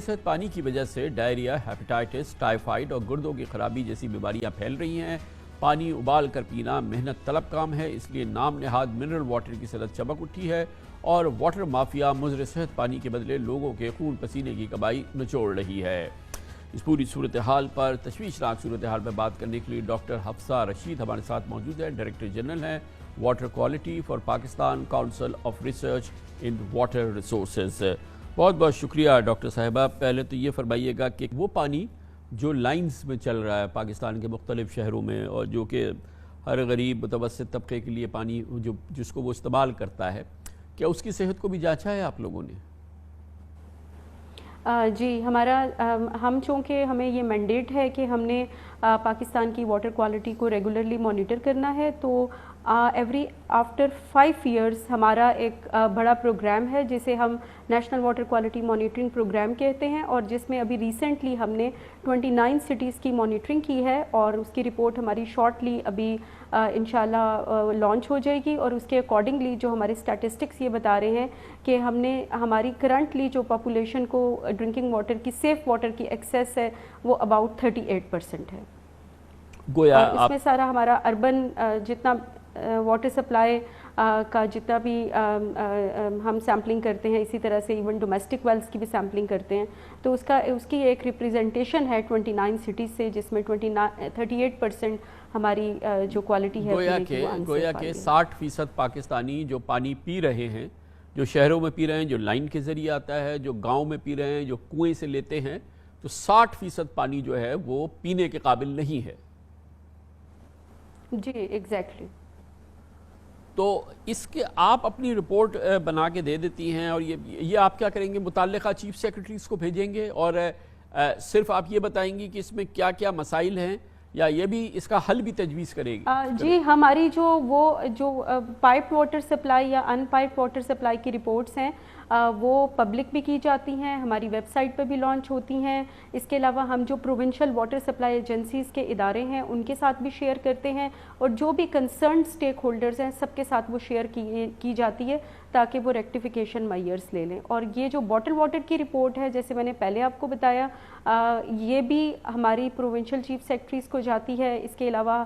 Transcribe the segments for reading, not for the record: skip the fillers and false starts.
صحت پانی کی وجہ سے ڈائریا، ہیپیٹائٹس، ٹائیفائڈ اور گردوں کی خرابی جیسی بیماریاں پھیل رہی ہیں۔ پانی ابال کر پینا محنت طلب کام ہے، اس لیے نام نہاد منرل واٹر کی صنعت چمک اٹھی ہے اور واٹر مافیا مضر صحت پانی کے بدلے لوگوں کے خون پسینے کی کمائی نچوڑ رہی ہے۔ اس پوری صورتحال پر تشویشناک صورتحال پر بات کرنے کے لیے ڈاکٹر حفصہ رشید ہمارے ساتھ موجود ہیں، ڈائریکٹر جنرل ہیں water quality for Pakistan council of research in water resources. بہت بہت شکریہ ڈاکٹر صاحبہ۔ پہلے تو یہ فرمائیے گا کہ وہ پانی جو لائنز میں چل رہا ہے پاکستان کے مختلف شہروں میں اور جو کہ ہر غریب متوسط طبقے کے لیے پانی جس کو وہ استعمال کرتا ہے، کیا اس کی صحت کو بھی جانچا ہے آپ لوگوں نے؟ جی، ہم چونکہ ہمیں یہ مینڈیٹ ہے کہ ہم نے پاکستان کی واٹر کوالٹی کو ریگولرلی مانیٹر کرنا ہے، تو آفٹر 5 ایئرز ہمارا ایک بڑا پروگرام ہے جسے ہم national water quality monitoring programme کہتے ہیں، اور جس میں ابھی ریسنٹلی ہم نے 29 سٹیز کی مانیٹرنگ کی ہے اور اس کی رپورٹ ہماری شارٹلی ابھی انشاءاللہ لانچ ہو جائے گی، اور اس کے اکارڈنگلی جو ہمارے اسٹیٹسٹکس یہ بتا رہے ہیں کہ ہم نے ہماری کرنٹلی جو پاپولیشن کو ڈرنکنگ واٹر کی سیف واٹر کی ایکسیس ہے وہ اباؤٹ 38% ہے۔ گویا اور اس میں سارا ہمارا اربن جتنا واٹر سپلائی کا جتنا بھی ہم سیمپلنگ کرتے ہیں، اسی طرح سے ایون ڈومیسٹک ویلز کی بھی سیمپلنگ کرتے ہیں، تو اس کی ایک ریپریزنٹیشن ہے 29 سٹیز سے، جس میں 38% ہماری جو کوالٹی ہے گویا کہ 60% پاکستانی جو پانی پی رہے ہیں، جو شہروں میں پی رہے ہیں، جو لائن کے ذریعے آتا ہے، جو گاؤں میں پی رہے ہیں، جو کنویں سے لیتے ہیں، تو 60% پانی جو ہے وہ پینے کے قابل نہیں ہے۔ جی ایگزیکٹلی۔ تو اس کے آپ اپنی رپورٹ بنا کے دے دیتی ہیں اور یہ آپ کیا کریں گے؟ متعلقہ چیف سیکرٹریز کو بھیجیں گے اور صرف آپ یہ بتائیں گی کہ اس میں کیا کیا مسائل ہیں، یا یہ بھی اس کا حل بھی تجویز کرے گی؟ جی، ہماری جو پائپ واٹر سپلائی یا ان پائپ واٹر سپلائی کی رپورٹس ہیں وہ پبلک بھی کی جاتی ہیں، ہماری ویب سائٹ پہ بھی لانچ ہوتی ہیں۔ اس کے علاوہ ہم جو پروونشل واٹر سپلائی ایجنسیز کے ادارے ہیں ان کے ساتھ بھی شیئر کرتے ہیں، اور جو بھی کنسرنڈ سٹیک ہولڈرز ہیں سب کے ساتھ وہ شیئر کی جاتی ہے تاکہ وہ ریکٹیفیکیشن میئرز لے لیں۔ اور یہ جو باٹل واٹر کی رپورٹ ہے، جیسے میں نے پہلے آپ کو بتایا، یہ بھی ہماری پروونشل چیف سیکرٹریز کو جاتی ہے۔ اس کے علاوہ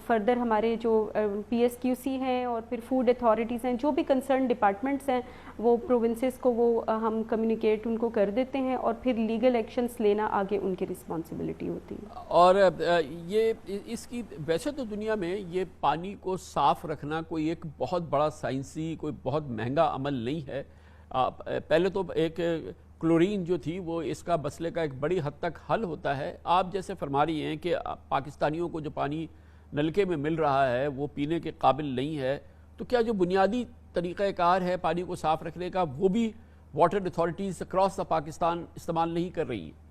فردر ہمارے جو PSQC ہیں اور پھر فوڈ اتھارٹیز ہیں، جو بھی کنسرن ڈپارٹمنٹس ہیں، وہ پروونسز کو وہ ہم کمیونیکیٹ ان کو کر دیتے ہیں، اور پھر لیگل ایکشنز لینا آگے ان کی رسپانسبلٹی ہوتی ہے۔ اور یہ اس کی ویسے تو دنیا میں یہ پانی کو صاف رکھنا کوئی ایک بہت بڑا سائنسی کوئی بہت مہنگا عمل نہیں ہے۔ پہلے تو ایک کلورین جو تھی وہ اس کا مسئلے کا ایک بڑی حد تک حل ہوتا ہے۔ آپ جیسے فرما رہی ہیں کہ پاکستانیوں کو جو پانی نلکے میں مل رہا ہے وہ پینے کے قابل نہیں ہے، تو کیا جو بنیادی طریقہ کار ہے پانی کو صاف رکھنے کا وہ بھی water authorities across the Pakistan استعمال نہیں کر رہی ہیں؟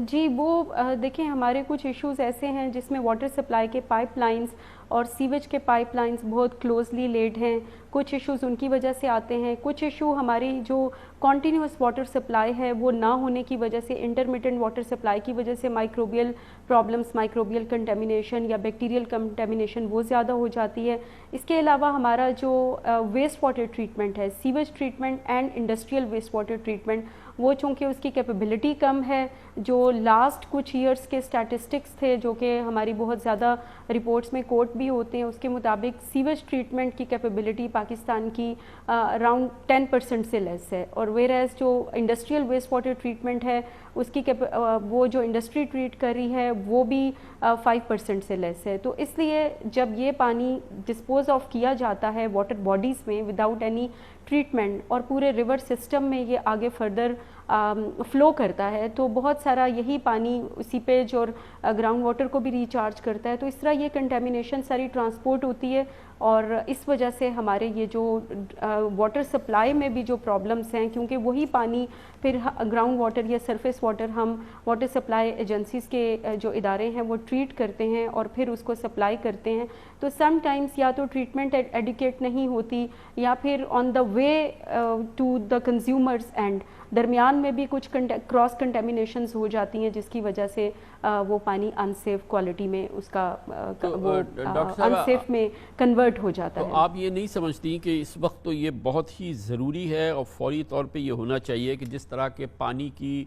جی، وہ دیکھیں، ہمارے کچھ ایشوز ایسے ہیں جس میں واٹر سپلائی کے پائپ لائنز اور سیویج کے پائپ لائنز بہت کلوزلی لیڈ ہیں، کچھ ایشوز ان کی وجہ سے آتے ہیں، کچھ ایشو ہماری جو کنٹینیوس واٹر سپلائی ہے وہ نہ ہونے کی وجہ سے، انٹرمیٹنٹ واٹر سپلائی کی وجہ سے مائکروبیل پرابلمز، مائکروبیل کنٹامینیشن یا بیکٹیریل کنٹامینیشن وہ زیادہ ہو جاتی ہے۔ اس کے علاوہ ہمارا جو ویسٹ واٹر ٹریٹمنٹ ہے، sewage treatment and industrial waste water treatment, وہ چونکہ اس کی کیپیبلٹی کم ہے، جو لاسٹ کچھ ایئرس کے اسٹیٹسٹکس تھے جو کہ ہماری بہت زیادہ رپورٹس میں کوٹ بھی ہوتے ہیں، اس کے مطابق سیویج ٹریٹمنٹ کی کیپیبلٹی پاکستان کی اراؤنڈ 10% سے لیس ہے، اور ویئر جو انڈسٹریل ویسٹ واٹر ٹریٹمنٹ ہے اس کی وہ جو انڈسٹری ٹریٹ کر رہی ہے وہ بھی 5% سے لیس ہے۔ تو اس لیے جب یہ پانی ڈسپوز آف کیا جاتا ہے واٹر باڈیز میں وداؤٹ اینی ٹریٹمنٹ اور پورے ریور سسٹم میں یہ آگے فردر فلو کرتا ہے، تو بہت سارا یہی پانی سیپیج اور گراؤنڈ واٹر کو بھی ریچارج کرتا ہے، تو اس طرح یہ کنٹامینیشن ساری ٹرانسپورٹ ہوتی ہے، اور اس وجہ سے ہمارے یہ جو واٹر سپلائی میں بھی جو پرابلمس ہیں، کیونکہ وہی پانی پھر گراؤنڈ واٹر یا سرفیس واٹر ہم واٹر سپلائی ایجنسیز کے جو ادارے ہیں وہ ٹریٹ کرتے ہیں اور پھر اس کو سپلائی کرتے ہیں، تو سم ٹائمز یا تو ٹریٹمنٹ ایڈیکیٹ نہیں ہوتی، یا پھر on the way to the consumers and درمیان میں بھی کچھ کراس کنٹامینیشنز ہو جاتی ہیں، جس کی وجہ سے وہ پانی ان سیف کوالٹی میں اس کا وہ ان سیف میں کنورٹ ڈرٹ ہو جاتا تو ہے۔ آپ یہ نہیں سمجھتی کہ اس وقت تو یہ بہت ہی ضروری ہے اور فوری طور پہ یہ ہونا چاہیے کہ جس طرح کے پانی کی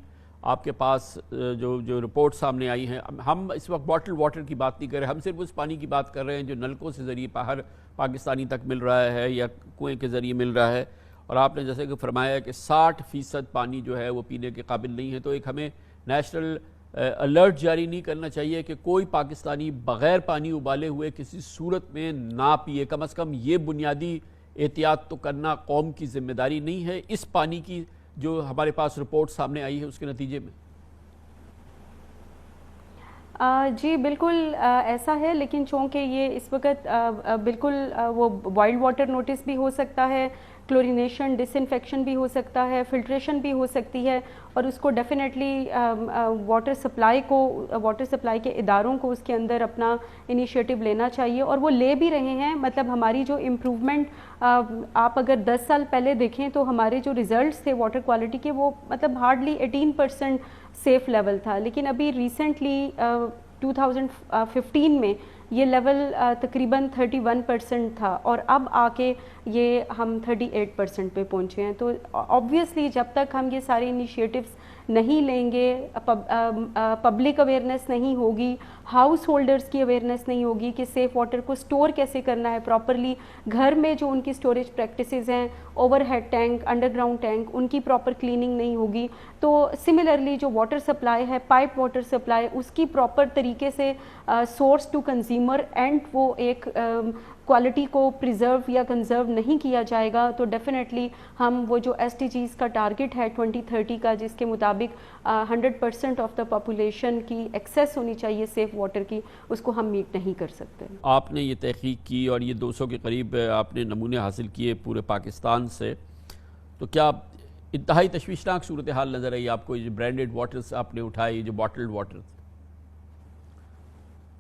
آپ کے پاس جو رپورٹ سامنے آئی ہیں، ہم اس وقت باٹل واٹر کی بات نہیں کر رہے، ہم صرف اس پانی کی بات کر رہے ہیں جو نلکوں سے ذریعے ہر پاکستانی تک مل رہا ہے یا کنویں کے ذریعے مل رہا ہے، اور آپ نے جیسے کہ فرمایا کہ 60% پانی جو ہے وہ پینے کے قابل نہیں ہے، تو ایک ہمیں نیشنل الرٹ جاری نہیں کرنا چاہیے کہ کوئی پاکستانی بغیر پانی ابالے ہوئے کسی صورت میں نہ پیے؟ کم از کم یہ بنیادی احتیاط تو کرنا قوم کی ذمہ داری نہیں ہے اس پانی کی جو ہمارے پاس رپورٹ سامنے آئی ہے اس کے نتیجے میں؟ جی بالکل ایسا ہے، لیکن چونکہ یہ اس وقت بالکل وہ بوائلڈ واٹر نوٹس بھی ہو سکتا ہے، کلورینیشن ڈس انفیکشن بھی ہو سکتا ہے، فلٹریشن بھی ہو سکتی ہے، اور اس کو ڈیفینیٹلی واٹر سپلائی کے اداروں کو اس کے اندر اپنا انیشیٹو لینا چاہیے، اور وہ لے بھی رہے ہیں۔ مطلب ہماری جو امپروومنٹ آپ اگر 10 سال پہلے دیکھیں تو ہمارے جو ریزلٹس تھے واٹر کوالٹی کے وہ مطلب ہارڈلی 18% سیف لیول تھا، لیکن ابھی ریسنٹلی 2015 میں یہ لیول تقریباً 31% تھا، اور اب آ کے یہ ہم 38% پہ پہنچے ہیں۔ تو آبویسلی جب تک ہم یہ سارے انیشیٹوز نہیں لیں گے، پبلک اویئرنیس نہیں ہوگی، ہاؤس ہولڈرز کی اویئرنیس نہیں ہوگی کہ سیف واٹر کو سٹور کیسے کرنا ہے پراپرلی، گھر میں جو ان کی سٹوریج پریکٹسز ہیں، overhead tank, underground tank, ان کی پراپر کلیننگ نہیں ہوگی، تو سملرلی جو واٹر سپلائی ہے، پائپ واٹر سپلائی، اس کی پراپر طریقے سے سورس ٹو کنزیومر اینڈ وہ ایک کوالٹی کو پریزرو یا کنزرو نہیں کیا جائے گا، تو ڈیفینیٹلی ہم وہ جو ایس ڈی جیز کا ٹارگٹ ہے 2030 کا، جس کے مطابق 100% آف دا پاپولیشن کی ایکسیس ہونی چاہیے سیف واٹر کی، اس کو ہم میٹ نہیں کر سکتے۔ آپ نے یہ تحقیق کی اور یہ 200 کے قریب آپ نے نمونے حاصل کیے پورے پاکستان سے، تو کیا انتہائی تشویشناک صورتحال نظر آئی آپ کو؟ یہ برانڈڈ واٹرز آپ نے اٹھائے، یہ جو باٹلڈ واٹر؟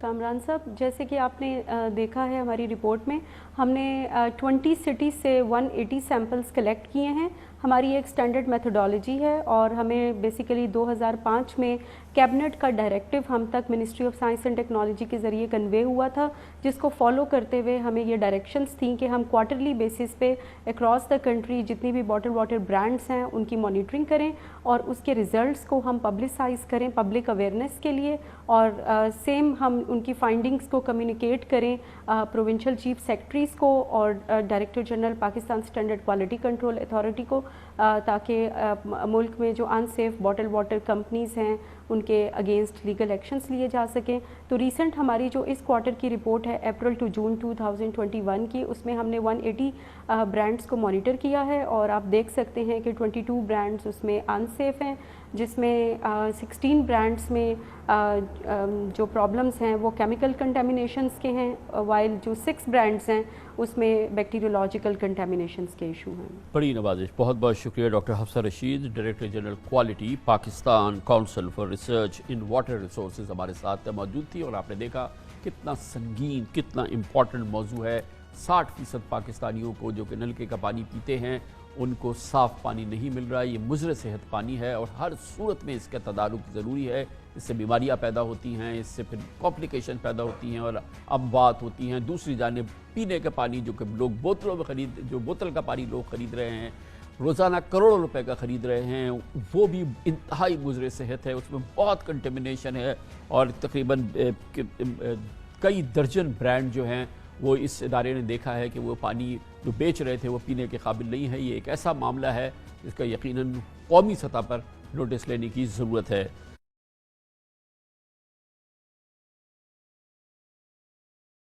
کامران صاحب، جیسے کہ آپ نے دیکھا ہے ہماری رپورٹ میں، ہم نے 20 سٹیز سے 180 سیمپلز کلیکٹ کیے ہیں۔ ہماری ایک سٹینڈرڈ میتھڈالوجی ہے، اور ہمیں بیسیکلی 2005 میں کیبنٹ کا ڈائریکٹو ہم تک ministry of science and technology کے ذریعے کنوے ہوا تھا، جس کو فالو کرتے ہوئے ہمیں یہ ڈائریکشنز تھیں کہ ہم کوارٹرلی بیسس پہ اکراس دا کنٹری جتنی بھی باٹل واٹر برانڈز ہیں ان کی مانیٹرنگ کریں، اور اس کے ریزلٹس کو ہم پبلسائز کریں پبلک اویئرنیس کے لیے، اور سیم ہم ان کی فائنڈنگز کو کمیونیکیٹ کریں پروونشل چیف سیکرٹریز کو اور director general Pakistan standard quality control authority کو، تاکہ ملک میں جو unsafe bottle water companies ہیں ان کے اگینسٹ لیگل ایکشنز لیے جا سکیں۔ تو ریسنٹ ہماری جو اس کوارٹر کی رپورٹ ہے اپریل ٹو جون 2021 کی، اس میں ہم نے 180 برانڈز کو مانیٹر کیا ہے، اور آپ دیکھ سکتے ہیں کہ 22 برانڈز اس میں ان سیف ہیں، جس میں 16 برانڈز میں جو پرابلمز ہیں وہ کیمیکل کنٹامینیشنز کے ہیں، وائل جو 6 برانڈز ہیں اس میں بیکٹیریولوجیکل کنٹامینیشنز کے ایشو ہیں۔ بڑی نوازش، بہت بہت شکریہ doctor Hafsa Rashid, director general quality Pakistan council for research in water resources ہمارے ساتھ موجود تھی، اور آپ نے دیکھا کتنا سنگین، کتنا امپورٹنٹ موضوع ہے۔ 60% پاکستانیوں کو جو کہ نلکے کا پانی پیتے ہیں ان کو صاف پانی نہیں مل رہا ہے، یہ مضر صحت پانی ہے، اور ہر صورت میں اس کا تدارک ضروری ہے۔ اس سے بیماریاں پیدا ہوتی ہیں، اس سے پھر کمپلیکیشن پیدا ہوتی ہیں اور اموات ہوتی ہیں۔ دوسری جانب پینے کا پانی جو کہ لوگ بوتلوں میں جو بوتل کا پانی لوگ خرید رہے ہیں، روزانہ کروڑوں روپے کا خرید رہے ہیں، وہ بھی انتہائی مضر صحت ہے، اس میں بہت کنٹامینیشن ہے، اور تقریباً کئی درجن برانڈ جو ہیں وہ اس ادارے نے دیکھا ہے کہ وہ پانی جو بیچ رہے تھے وہ پینے کے قابل نہیں ہے۔ یہ ایک ایسا معاملہ ہے جس کا یقیناً قومی سطح پر نوٹس لینے کی ضرورت ہے۔